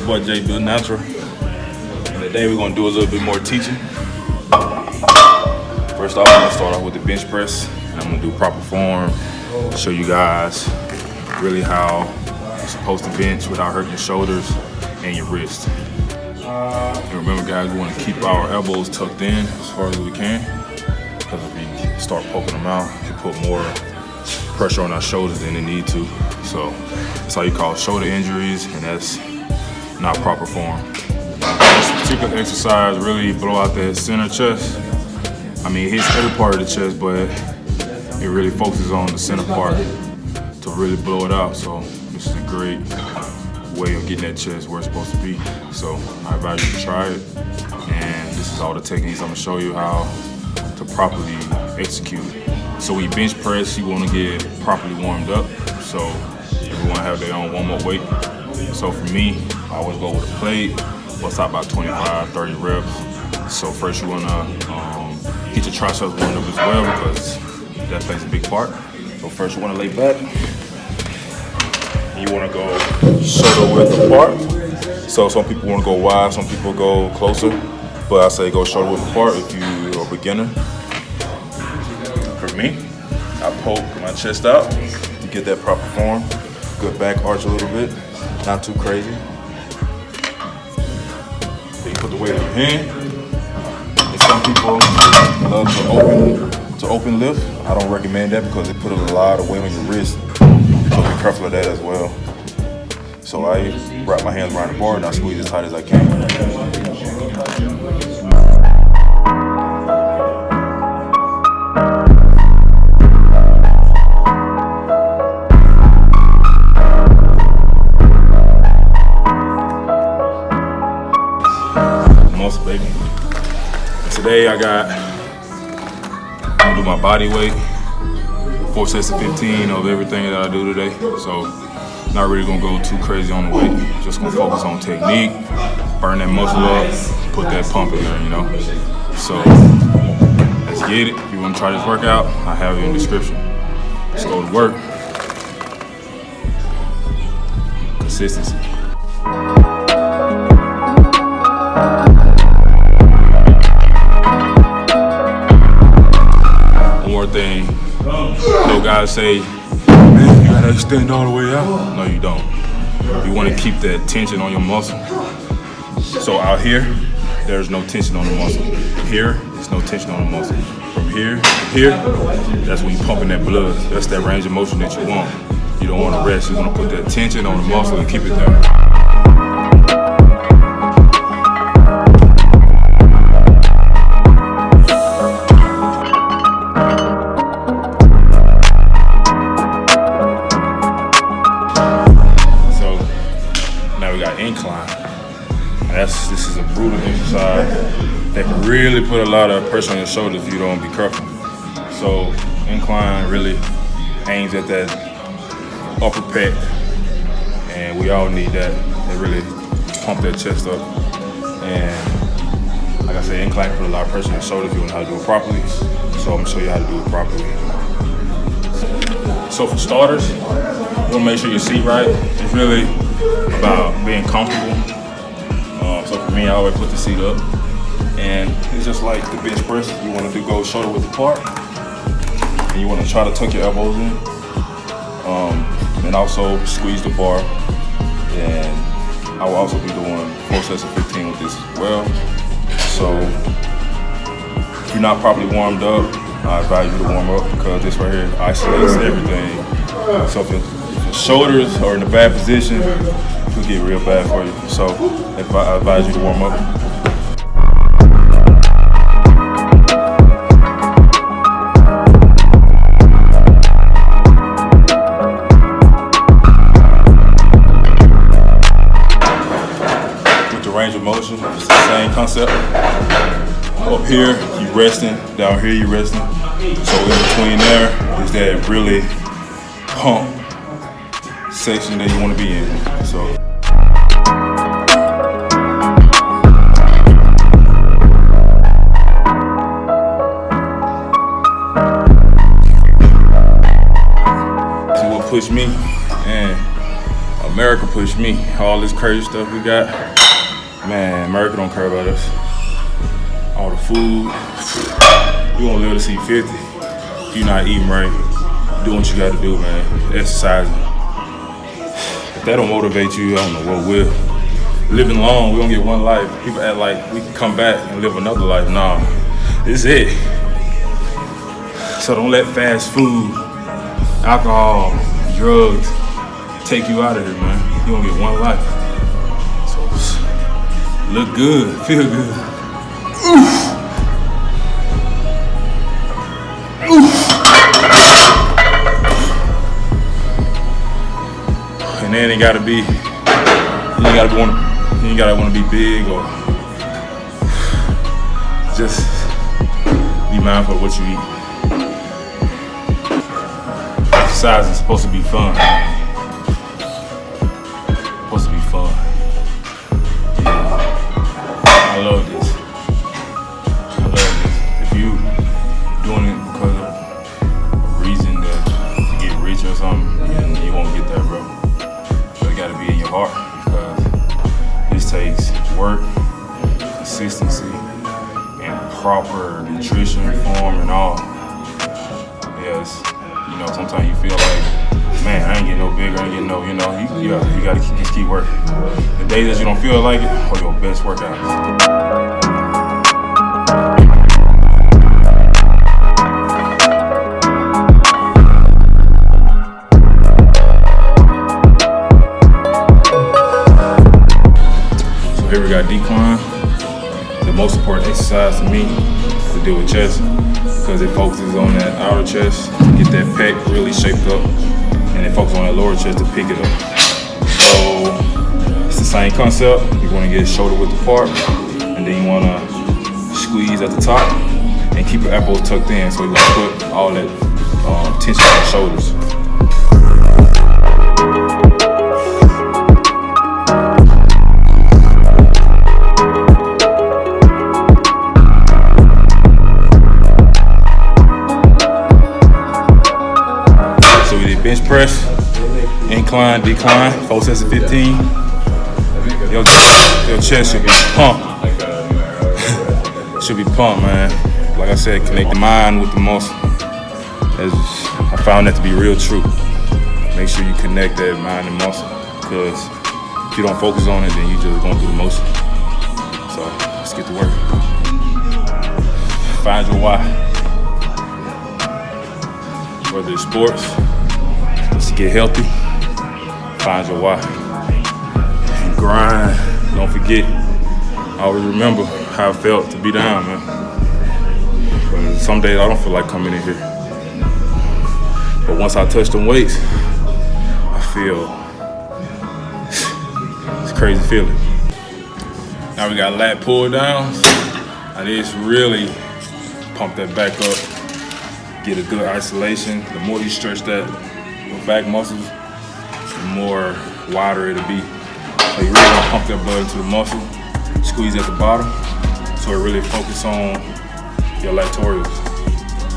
your boy JBuiltNatural, and today we're gonna do a little bit more teaching. First off, I'm gonna start off with the bench press, and I'm gonna do proper form, show you guys really how you're supposed to bench without hurting your shoulders and your wrist. And remember guys, we wanna keep our elbows tucked in as far as we can, because if we start poking them out, it put more pressure on our shoulders than they need to. So that's how you call shoulder injuries, and that's not proper form. This particular exercise really blow out that center chest. I mean, it hits every part of the chest, but it really focuses on the center part to really blow it out. So this is a great way of getting that chest where it's supposed to be. So I advise you to try it. And this is all the techniques I'm gonna show you how to properly execute. So when you bench press, you wanna get properly warmed up. So everyone have their own warm-up weight. So for me, I always go with a plate, bust out about 25, 30 reps. So first you wanna get your triceps warmed up as well, because that plays a big part. So first you wanna lay back. You wanna go shoulder width apart. So some people wanna go wide, some people go closer, but I say go shoulder width apart if you're a beginner. For me, I poke my chest out to get that proper form. Good back arch a little bit, not too crazy. Then you put the weight in your hand. And some people love to open lift. I don't recommend that because it put a lot of weight on your wrist. So be careful of that as well. So I wrap my hands around the bar and I squeeze as tight as I can. Baby. Today I do my body weight, 4 sets of 15 of everything that I do today. So not really gonna go too crazy on the weight. Just gonna focus on technique, burn that muscle up, put that pump in there, you know. So let's get it. If you wanna try this workout, I have it in the description. Let's go to work. Consistency. Thing, no guys say, man, you gotta extend all the way out. No, you don't. You want to keep that tension on your muscle. So out here, there's no tension on the muscle. Here, there's no tension on the muscle. From here to here, that's when you're pumping that blood. That's that range of motion that you want. You don't want to rest. You want to put that tension on the muscle and keep it there. Incline. This is a brutal exercise that can really put a lot of pressure on your shoulders if you don't be careful. So incline really aims at that upper pec, and we all need that. They really pump that chest up. And like I said, incline put a lot of pressure on your shoulders if you know how to do it properly. So I'm gonna show you how to do it properly. So for starters, you wanna make sure your seat right. It's really about being comfortable. So for me, I always put the seat up, and it's just like the bench press. You want to go shoulder width apart, and you want to try to tuck your elbows in, and also squeeze the bar. And I will also be doing 4 sets of 15 with this as well. So if you're not properly warmed up, I advise you to warm up, because this right here isolates everything. So if your shoulders are in a bad position, it could get real bad for you. So I advise you to warm up. With the range of motion, it's the same concept. Up here, you resting. Down here, you resting. So in between there is that really pump section that you want to be in. So see what pushed me, and America pushed me. All this crazy stuff we got, man, America don't care about us. All the food, you won't live to see 50 if you're not eating right, doing what you gotta do, man, exercising. If that don't motivate you, I don't know what will. Living long, we don't get one life. People act like we can come back and live another life. Nah, this is it. So don't let fast food, alcohol, drugs take you out of here, man. You don't get one life. So look good, feel good. Oof. Oof. And then it gotta be, you ain't gotta wanna be big or just be mindful of what you eat. Exercise is supposed to be fun. Supposed to be fun. Yeah. I love this. I love this. If you doing it because of a reason that to get rich or something, then you won't get that, bro. But it gotta be in your heart because this takes work, consistency, and proper nutrition, form, and all. Yes, you know, sometimes you feel like, man, I ain't getting no bigger, I ain't getting no, you gotta just keep working. The days that you don't feel like it are your best workouts. So here we got decline. The most important exercise to me to deal with chest because it focuses on that outer chest, get that pec really shaped up, and it focuses on that lower chest to pick it up. So it's the same concept. You want to get shoulder width apart, and then you want to squeeze at the top and keep your elbows tucked in so you want to put all that tension on the shoulders. Bench press, incline, decline, 4 sets of 15. Your chest should be pumped. Should be pumped, man. Like I said, connect the mind with the muscle. I found that to be real true. Make sure you connect that mind and muscle, because if you don't focus on it, then you just going through the motion. So let's get to work. Find your why. Whether it's sports, let's get healthy, find your why. And grind, don't forget. Always remember how it felt to be down, man. But some days I don't feel like coming in here. But once I touch them weights, I feel, it's a crazy feeling. Now we got lat pull-downs. Now this really pump that back up, get a good isolation. The more you stretch that back muscles, the more wider it'll be. So you really want to pump that blood into the muscle, squeeze at the bottom, so it really focus on your lactorials.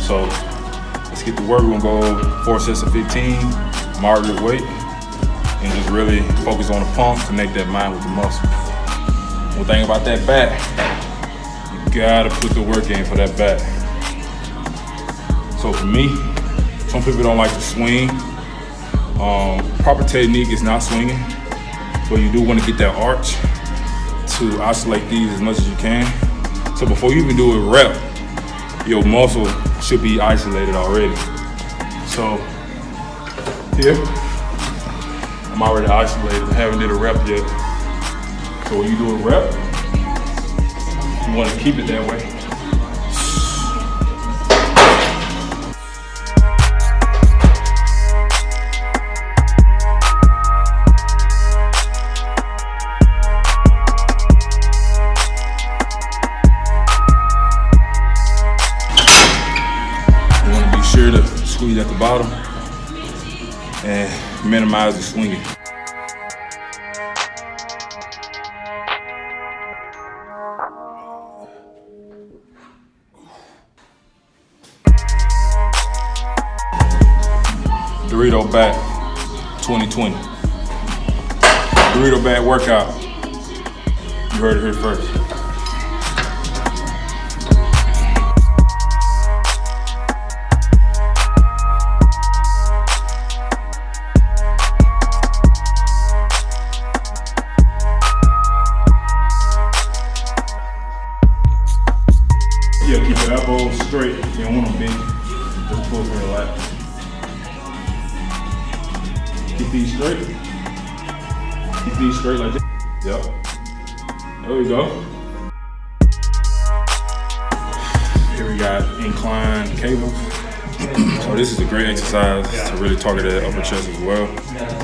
So let's get to work. We're gonna go 4 sets of 15, moderate weight, and just really focus on the pump, connect that mind with the muscle. One thing about that back, you gotta put the work in for that back. So for me, some people don't like to swing. Proper technique is not swinging, but you do want to get that arch to isolate these as much as you can. So before you even do a rep, your muscle should be isolated already. So here, I'm already isolated. I haven't did a rep yet. So when you do a rep, you want to keep it that way. Squeeze at the bottom and minimize the swinging. Dorito back 2020. Burrito bag workout. You heard it here first. Yeah, keep your elbows straight. You don't want them bent. Just pull from your lap. Keep these straight. Keep these straight like this. Yep. There we go. Here we got incline cables. So this is a great exercise to really target that upper chest as well.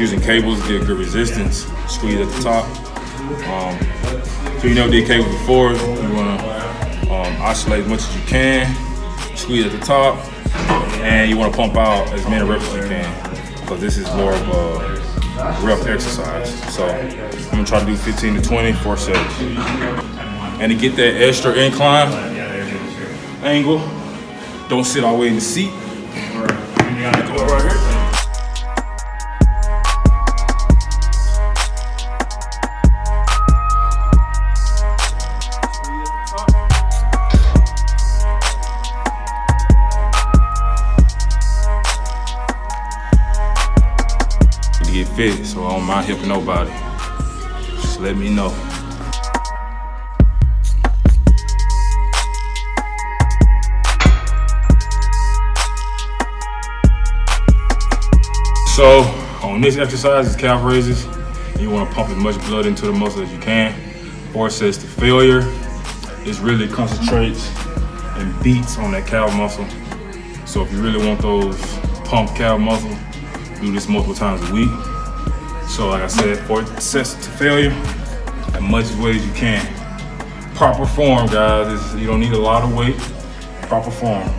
Using cables to get good resistance. Squeeze at the top. So you never did cables before. You want to oscillate as much as you can. Squeeze at the top, and you want to pump out as many reps as you can, because this is more of a rep exercise. So I'm gonna try to do 15 to 20, 4 sets. And to get that extra incline angle, don't sit all the way in the seat. Go right here. Get fit, so I don't mind helping nobody. Just let me know. So on this exercise, is calf raises. You want to pump as much blood into the muscle as you can. 4 sets to failure. This really concentrates and beats on that calf muscle. So if you really want those pump calf muscle, do this multiple times a week. So like I said, 4 sets to failure, as much weight as you can. Proper form, guys. You don't need a lot of weight. Proper form.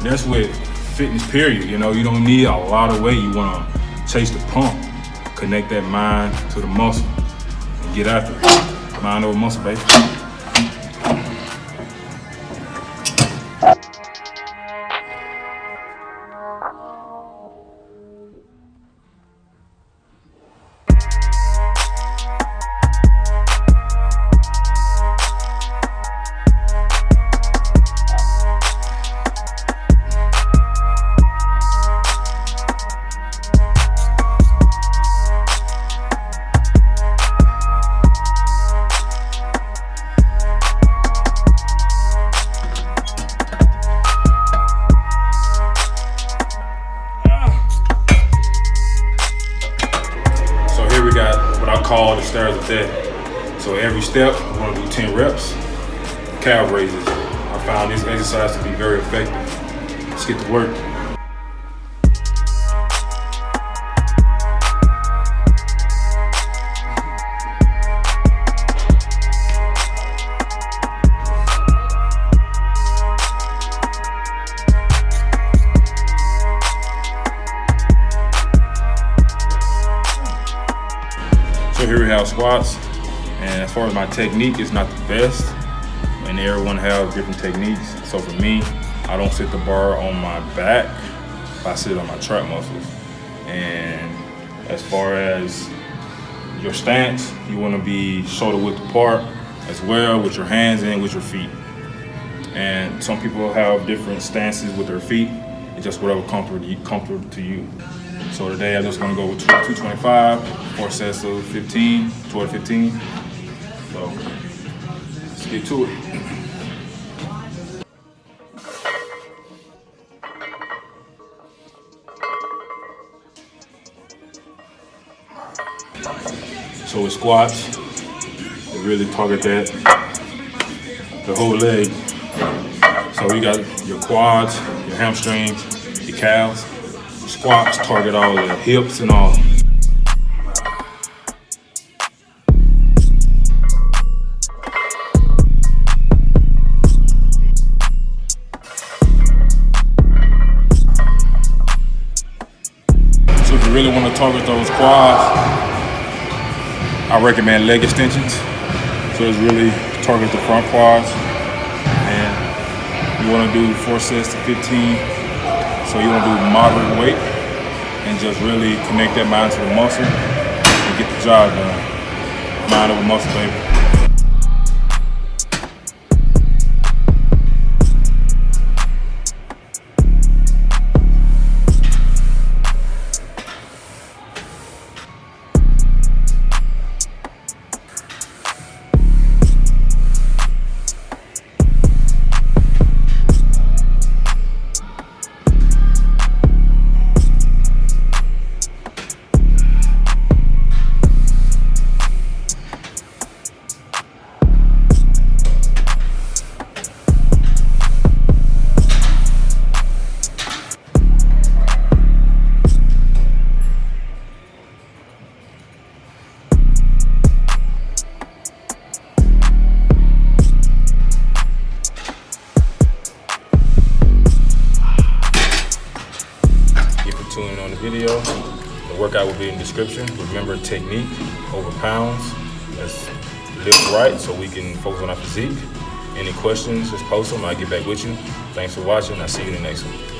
That's with fitness, period. You know, you don't need a lot of weight. You want to chase the pump, connect that mind to the muscle, and get after it. Mind over muscle, baby. Call the stairs of death. So every step, we're gonna do 10 reps. Calf raises. I found this exercise to be very effective. Let's get to work. So here we have squats, and as far as my technique, it's not the best, and everyone has different techniques. So for me, I don't sit the bar on my back, I sit on my trap muscles. And as far as your stance, you want to be shoulder width apart as well, with your hands and with your feet. And some people have different stances with their feet. It's just whatever comfortable to you. So today I'm just gonna go with 225, 4 sets of 15, 12 to 15. So let's get to it. So with squats, they really target that, the whole leg. So you got your quads, your hamstrings, your calves. Squats target all the hips and all. So if you really want to target those quads, I recommend leg extensions. So it's really target the front quads. And you want to do 4 sets to 15. So you want to do moderate weight and just really connect that mind to the muscle and and get the job done. Mind over muscle, baby. Tuning on the video. The workout will be in the description. Remember, technique over pounds. Let's lift right so we can focus on our physique. Any questions, just post them. I'll get back with you. Thanks for watching. I'll see you in the next one.